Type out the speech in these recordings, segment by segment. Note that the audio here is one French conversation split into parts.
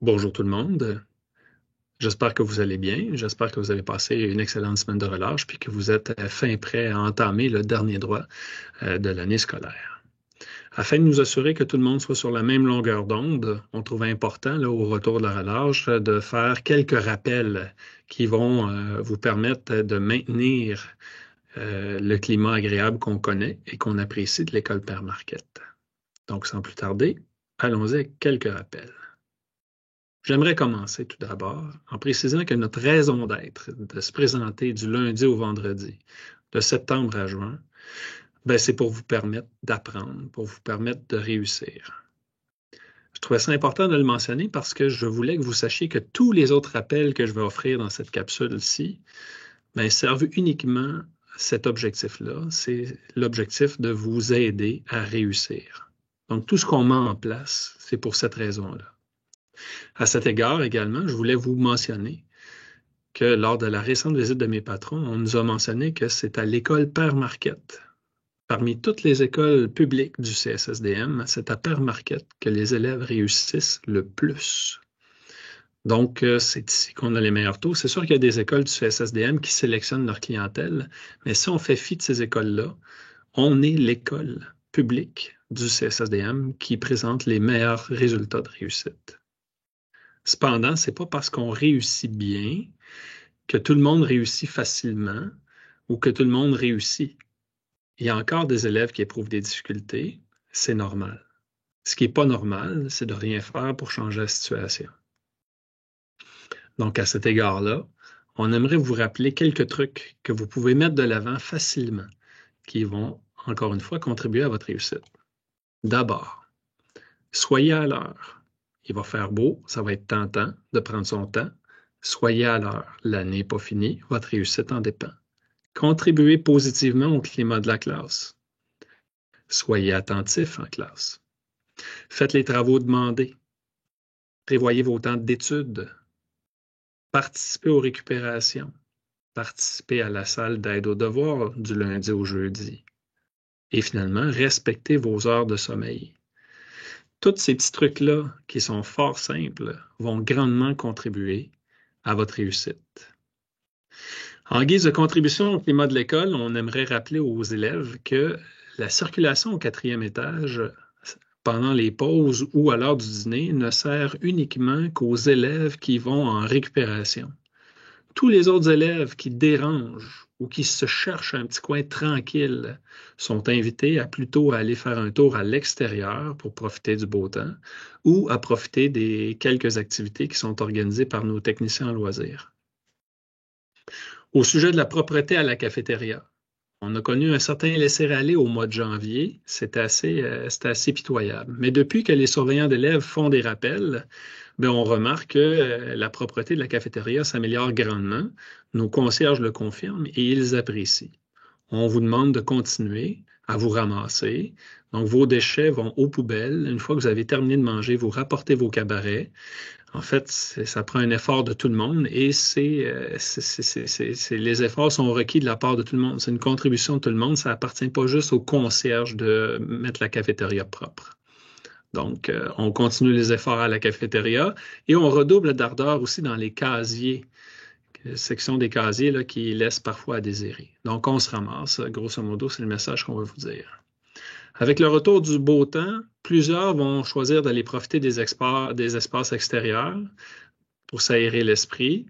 Bonjour tout le monde. J'espère que vous allez bien. J'espère que vous avez passé une excellente semaine de relâche puis que vous êtes fin prêt à entamer le dernier droit de l'année scolaire. Afin de nous assurer que tout le monde soit sur la même longueur d'onde, on trouve important, là, au retour de la relâche, de faire quelques rappels qui vont vous permettre de maintenir le climat agréable qu'on connaît et qu'on apprécie de l'école Père Marquette. Donc, sans plus tarder, allons-y avec quelques rappels. J'aimerais commencer tout d'abord en précisant que notre raison d'être, de se présenter du lundi au vendredi, de septembre à juin, ben, c'est pour vous permettre d'apprendre, pour vous permettre de réussir. Je trouvais ça important de le mentionner parce que je voulais que vous sachiez que tous les autres rappels que je vais offrir dans cette capsule-ci ben, servent uniquement cet objectif-là. C'est l'objectif de vous aider à réussir. Donc, tout ce qu'on met en place, c'est pour cette raison-là. À cet égard également, je voulais vous mentionner que lors de la récente visite de mes patrons, on nous a mentionné que c'est à l'école Père Marquette. Parmi toutes les écoles publiques du CSSDM, c'est à Père Marquette que les élèves réussissent le plus. Donc, c'est ici qu'on a les meilleurs taux. C'est sûr qu'il y a des écoles du CSSDM qui sélectionnent leur clientèle, mais si on fait fi de ces écoles-là, on est l'école publique du CSSDM qui présente les meilleurs résultats de réussite. Cependant, ce n'est pas parce qu'on réussit bien que tout le monde réussit facilement ou que tout le monde réussit. Il y a encore des élèves qui éprouvent des difficultés, c'est normal. Ce qui n'est pas normal, c'est de rien faire pour changer la situation. Donc, à cet égard-là, on aimerait vous rappeler quelques trucs que vous pouvez mettre de l'avant facilement, qui vont, encore une fois, contribuer à votre réussite. D'abord, soyez à l'heure. Il va faire beau, ça va être tentant de prendre son temps. Soyez à l'heure. L'année n'est pas finie, votre réussite en dépend. Contribuez positivement au climat de la classe. Soyez attentif en classe. Faites les travaux demandés. Prévoyez vos temps d'études. Participez aux récupérations. Participez à la salle d'aide aux devoirs du lundi au jeudi. Et finalement, respectez vos heures de sommeil. Tous ces petits trucs-là, qui sont fort simples, vont grandement contribuer à votre réussite. En guise de contribution au climat de l'école, on aimerait rappeler aux élèves que la circulation au quatrième étage pendant les pauses ou à l'heure du dîner ne sert uniquement qu'aux élèves qui vont en récupération. Tous les autres élèves qui dérangent ou qui se cherchent un petit coin tranquille sont invités à plutôt aller faire un tour à l'extérieur pour profiter du beau temps ou à profiter des quelques activités qui sont organisées par nos techniciens en loisirs. Au sujet de la propreté à la cafétéria, on a connu un certain laisser-aller au mois de janvier. C'était assez pitoyable. Mais depuis que les surveillants d'élèves font des rappels, bien, on remarque que la propreté de la cafétéria s'améliore grandement. Nos concierges le confirment et ils apprécient. On vous demande de continuer à vous ramasser. Donc, vos déchets vont aux poubelles. Une fois que vous avez terminé de manger, vous rapportez vos cabarets. En fait, ça prend un effort de tout le monde et les efforts sont requis de la part de tout le monde. C'est une contribution de tout le monde. Ça appartient pas juste aux concierges de mettre la cafétéria propre. Donc, on continue les efforts à la cafétéria et on redouble d'ardeur aussi dans les casiers, section des casiers là, qui laissent parfois à désirer. Donc, on se ramasse. Grosso modo, c'est le message qu'on veut vous dire. Avec le retour du beau temps, plusieurs vont choisir d'aller profiter des espaces extérieurs pour s'aérer l'esprit.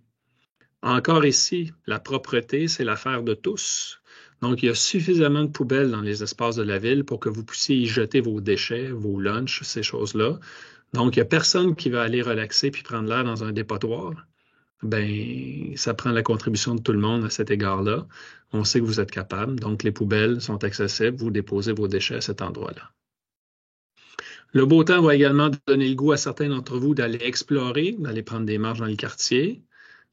Encore ici, la propreté, c'est l'affaire de tous. Donc, il y a suffisamment de poubelles dans les espaces de la ville pour que vous puissiez y jeter vos déchets, vos lunchs, ces choses-là. Donc, il n'y a personne qui va aller relaxer puis prendre l'air dans un dépotoir. Ben, ça prend la contribution de tout le monde à cet égard-là. On sait que vous êtes capable, donc les poubelles sont accessibles. Vous déposez vos déchets à cet endroit-là. Le beau temps va également donner le goût à certains d'entre vous d'aller explorer, d'aller prendre des marches dans le quartier.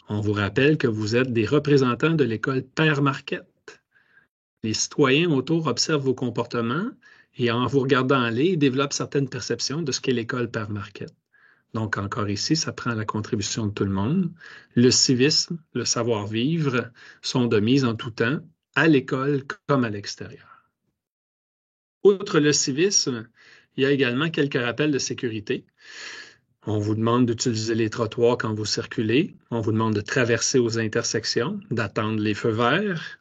On vous rappelle que vous êtes des représentants de l'école Père Marquette. Les citoyens autour observent vos comportements et en vous regardant aller, ils développent certaines perceptions de ce qu'est l'école Père Marquette. Donc, encore ici, ça prend la contribution de tout le monde. Le civisme, le savoir-vivre sont de mise en tout temps, à l'école comme à l'extérieur. Outre le civisme, il y a également quelques rappels de sécurité. On vous demande d'utiliser les trottoirs quand vous circulez. On vous demande de traverser aux intersections, d'attendre les feux verts.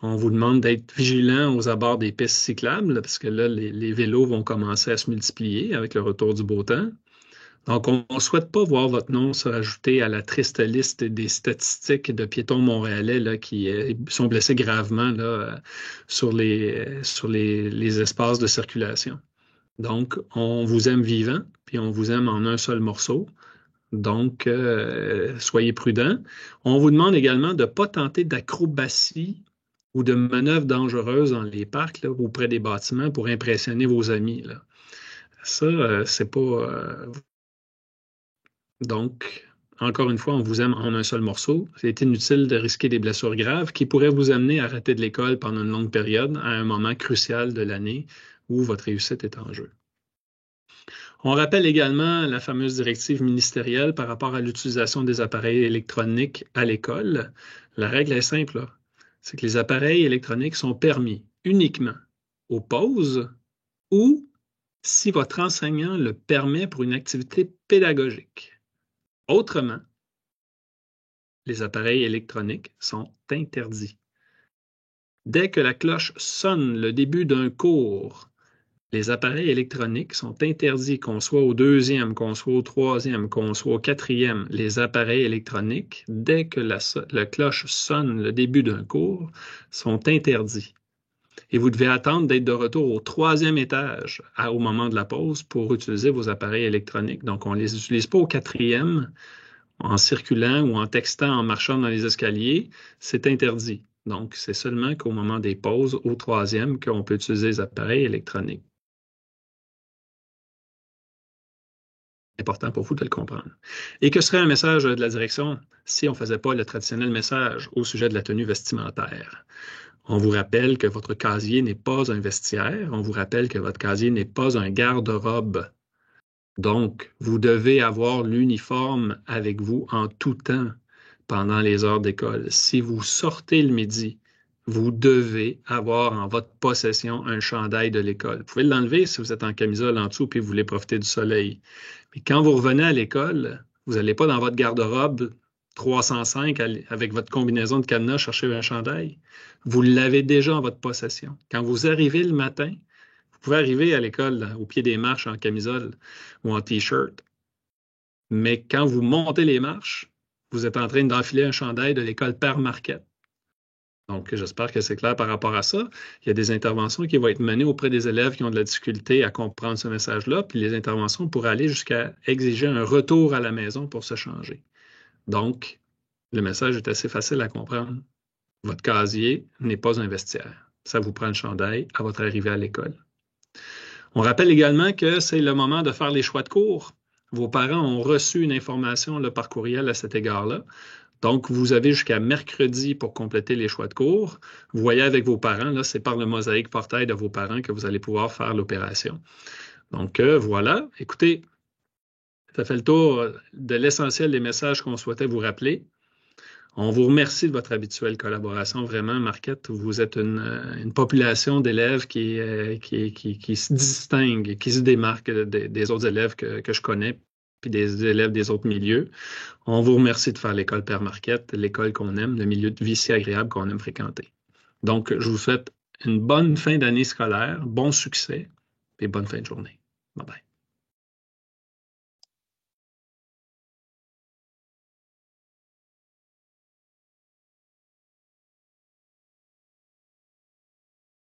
On vous demande d'être vigilant aux abords des pistes cyclables, parce que là, les vélos vont commencer à se multiplier avec le retour du beau temps. Donc, on ne souhaite pas voir votre nom se rajouter à la triste liste des statistiques de piétons montréalais là, qui sont blessés gravement là, sur les espaces de circulation. Donc, on vous aime vivant, puis on vous aime en un seul morceau. Donc, soyez prudents. On vous demande également de ne pas tenter d'acrobatie ou de manœuvres dangereuses dans les parcs là, ou près des bâtiments pour impressionner vos amis, là. Ça, c'est pas... Donc, encore une fois, on vous aime en un seul morceau. C'est inutile de risquer des blessures graves qui pourraient vous amener à arrêter de l'école pendant une longue période à un moment crucial de l'année où votre réussite est en jeu. On rappelle également la fameuse directive ministérielle par rapport à l'utilisation des appareils électroniques à l'école. La règle est simple, là. C'est que les appareils électroniques sont permis uniquement aux pauses ou si votre enseignant le permet pour une activité pédagogique. Autrement, les appareils électroniques sont interdits. Dès que la cloche sonne le début d'un cours, les appareils électroniques sont interdits, qu'on soit au 2e, qu'on soit au 3e, qu'on soit au 4e. Les appareils électroniques, dès que la cloche sonne le début d'un cours, sont interdits. Et vous devez attendre d'être de retour au 3e étage au moment de la pause pour utiliser vos appareils électroniques. Donc, on ne les utilise pas au 4e en circulant ou en textant, en marchant dans les escaliers. C'est interdit. Donc, c'est seulement qu'au moment des pauses, au 3e, qu'on peut utiliser les appareils électroniques. Important pour vous de le comprendre. Et que serait un message de la direction si on ne faisait pas le traditionnel message au sujet de la tenue vestimentaire? On vous rappelle que votre casier n'est pas un vestiaire. On vous rappelle que votre casier n'est pas un garde-robe. Donc, vous devez avoir l'uniforme avec vous en tout temps pendant les heures d'école. Si vous sortez le midi, vous devez avoir en votre possession un chandail de l'école. Vous pouvez l'enlever si vous êtes en camisole en dessous et vous voulez profiter du soleil. Mais quand vous revenez à l'école, vous n'allez pas dans votre garde-robe 305 avec votre combinaison de cadenas chercher un chandail. Vous l'avez déjà en votre possession. Quand vous arrivez le matin, vous pouvez arriver à l'école là, au pied des marches en camisole ou en T-shirt. Mais quand vous montez les marches, vous êtes en train d'enfiler un chandail de l'école Père Marquette. Donc, j'espère que c'est clair par rapport à ça. Il y a des interventions qui vont être menées auprès des élèves qui ont de la difficulté à comprendre ce message-là, puis les interventions pourraient aller jusqu'à exiger un retour à la maison pour se changer. Donc, le message est assez facile à comprendre. Votre casier n'est pas un vestiaire. Ça vous prend le chandail à votre arrivée à l'école. On rappelle également que c'est le moment de faire les choix de cours. Vos parents ont reçu une information là, par courriel à cet égard-là. Donc, vous avez jusqu'à mercredi pour compléter les choix de cours. Vous voyez avec vos parents, là, c'est par le mosaïque portail de vos parents que vous allez pouvoir faire l'opération. Donc, voilà. Écoutez, ça fait le tour de l'essentiel des messages qu'on souhaitait vous rappeler. On vous remercie de votre habituelle collaboration. Vraiment, Marquette, vous êtes une population d'élèves qui se distingue, qui se démarque des autres élèves que je connais, puis des élèves des autres milieux. On vous remercie de faire l'école Père Marquette, l'école qu'on aime, le milieu de vie si agréable qu'on aime fréquenter. Donc, je vous souhaite une bonne fin d'année scolaire, bon succès et bonne fin de journée. Bye bye.